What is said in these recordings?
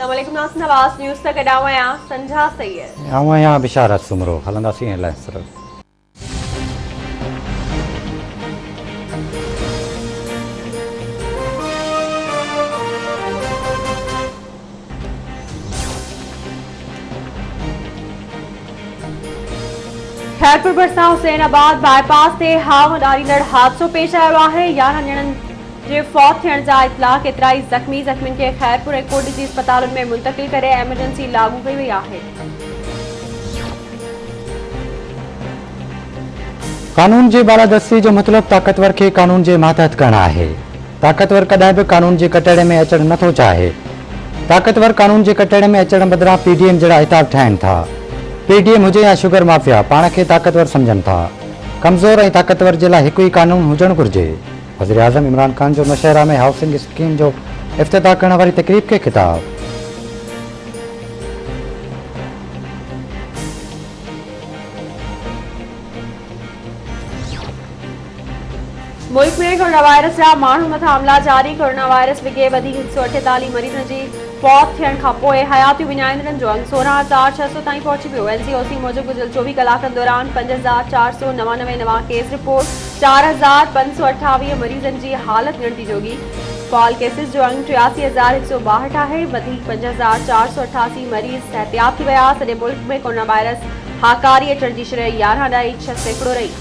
अस्सलामुअलैकुम नाज़रीन, नवाज़ न्यूज़ तक अडावया संझा सैयद आवां बिशारत सुमरो हलंदासीं हेडलाइंस तरफ़। खैरपुर भरिसां हुसैनाबाद बाईपास से हाव ॾारींदड़ हादसो पेश आयो आहे। 11 ॼणनि जे फौत थियण जा इतला। केतिराई ज़ख़्मियुनि खे खैरपुर ऐं कोट जी अस्पतालुनि में मुंतक़िल करे एमरजेंसी लागू कई वई आहे। कानून जी बालादस्ती जो मतलब ताक़तवर खे कानून जे मातहत करणु आहे। ताक़तवर कॾहिं बि कानून जे कटहरे में अचणु नथो चाहे। ताक़तवर कानून जे कटहरे में अचण बदिरां पीडीएम जहिड़ा इताब ठाहिनि था। पीडीएम हुजे या शुगर माफ़िया पाण खे ताक़तवर सम्झनि था। कमज़ोर ऐं ताक़तवर जे लाइ हिकु ई कानून हुजणु घुरिजे। वज़ीर आज़म इमरान ख़ान जो नौशहरा में हाउसिंग स्कीम जो इफ़्तिताह करण वारी तक़रीब खे ख़िताब। मुल्क में कोरोना वायरस जा माण्हुनि मथां हमला जारी। कोरोना वायरस विघे वधीक 148 मरीज़नि जी फौत थियण खां पोइ हयाती विञाईंदड़नि जो अंग 16,600 ताईं पहुची वियो। एनसीओसी मूजिबि गुज़िरियल 24 कलाकनि दौरान 5,499 नवां केस रिपोर्ट। 4,528 मरीज़नि जी हालत ॻणती जोगी। फॉल केसिस जो अंग 83,162 आहे। वधीक 5,488 मरीज़ एहतियात थी विया। सॼे मुल्क में कोरोना वायरस हाकारी अचण जी शरह 11.6% रही।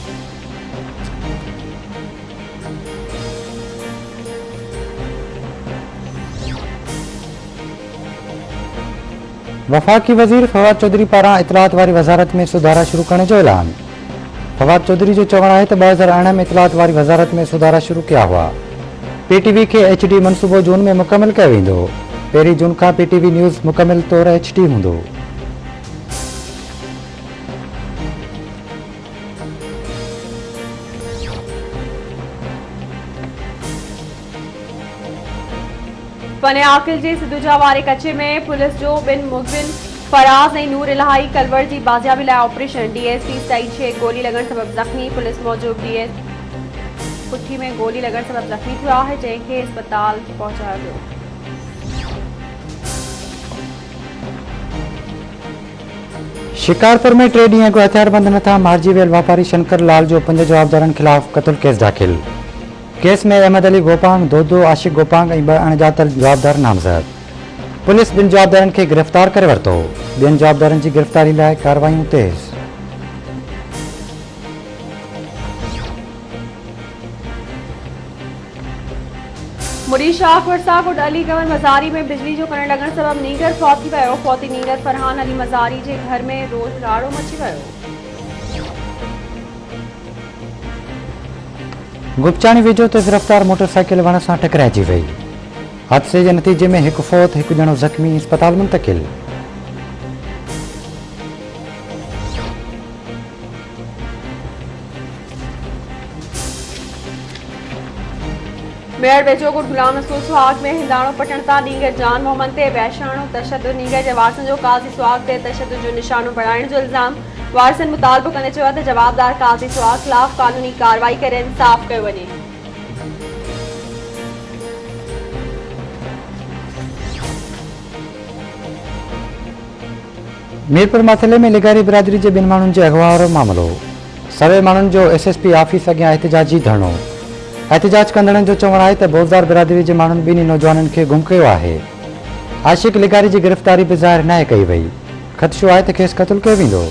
वफ़ाक़ी वज़ीर फवाद चौधरी पारां इतलात वारी वज़ारत में सुधारा शुरू करण जो ऐलान। फवाद चौधरी जो चवणु आहे त 2018 में इतलात वारी वज़ारत में सुधारा शुरू कया हुआ। पीटीवी खे एचडी मनसूबो जून में मुकमिल कयो वेंदो। पहिरीं जून खां पीटीवी न्यूज़ मुकमिल तौर एचडी हूंदो। फने आकिल जे सिद्धूजा वारे कचे में पुलिस जो ॿिनि मुलज़िम फराज़ ऐं नूर इलाही कलवर जी बाज़ियाबी लाइ ऑपरेशन। डीएसपी सईद शेख गोली लॻण सबबि ज़ख़्मी। पुलिस मूजिबि डीएस पुठी में गोली लॻण सबबि ज़ख़्मी थियो आहे, जंहिंखे अस्पताल पहुचायो वियो। शिकारपुर में 3 ॾींहं अॻु हथियारबंद नथा मारिजी वियल वापारी शंकर लाल जो 5 जवाबदारनि ख़िलाफ़ क़त्ल केस दाख़िल। केस में अहमद अली गोपांग, दोदो आशिक गोपांग ऐं 2 अणॼातल जवाबदार नामज़द। पुलिस 2 जवाबदारनि खे गिरफ़्तार करे वरितो। 2 जवाबदारनि जी गिरफ़्तारी लाइ कार्रवाइयूं तेज़। मुड़ी शाहपुर साकुट अली गवन मज़ारी में बिजली जो करंट लॻण सबबि नीगर फौत थी वियो। फौती नीगर फरहान अली मज़ारी जे घर में रोज़ राड़ो मची वियो। गुपचाणी वेझो ते गिरफ़्तार मोटरसाइकिल वण सां टकराइजी वई। हादसे जे नतीजे में 1 फौत, 1 ॼणो ज़ख़्मी, अस्पताल मुंतक़िल। मेड़ बेचोगुट गुलाम रसूल सुहाग में हिंदाणो पटण तां नीगर जान मोहम्मद ते वैशाणो तशद्दुद। नीगर जे वारसनि जो काज़ी सुहाग ते तशद्दुद जो निशानो बणाइण जो इल्ज़ाम। वारसनि मुतालबो कंदे चयो त जवाबदार काज़ी सुहाग ख़िलाफ़ कानूनी कार्रवाई करे इंसाफ़ कयो वञे। मीरपुर माथिले में लिगारी बिरादरी जे 2 माण्हुनि जे अगवा वारो मामिलो। सवे माण्हुनि जो एसएसपी ऑफिस अॻियां एहतिजाजी धरणो। एहतिजाज कंदड़नि जो चवणु आहे त बोज़दार बिरादरी जे माण्हुनि 2 नौजवाननि खे गुम कयो आहे। आशिक लिगारी जी गिरफ़्तारी बि ज़ाहिर न कई वई। ख़दशो आहे त खेसि क़त्ल कयो वेंदो।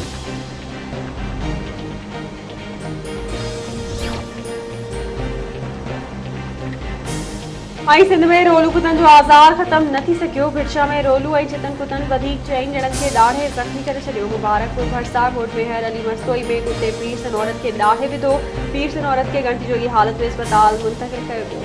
सिंध में रोलू कुतन जो आज़ार ख़त्म न थी सघियो। भिरशा में रोलू ऐं चितन कुतन वधीक 4 ॼणनि खे ॾाढे ज़ख़्मी करे छॾियो। मुबारकपुर भरिसां घोट मेहर अली मस्तोई में कुते पीर सन औरत खे ॾाढे विधो। पीर सन औरत खे ॻणती जोगी हालत में अस्पताल मुंतक़िल कयो वियो।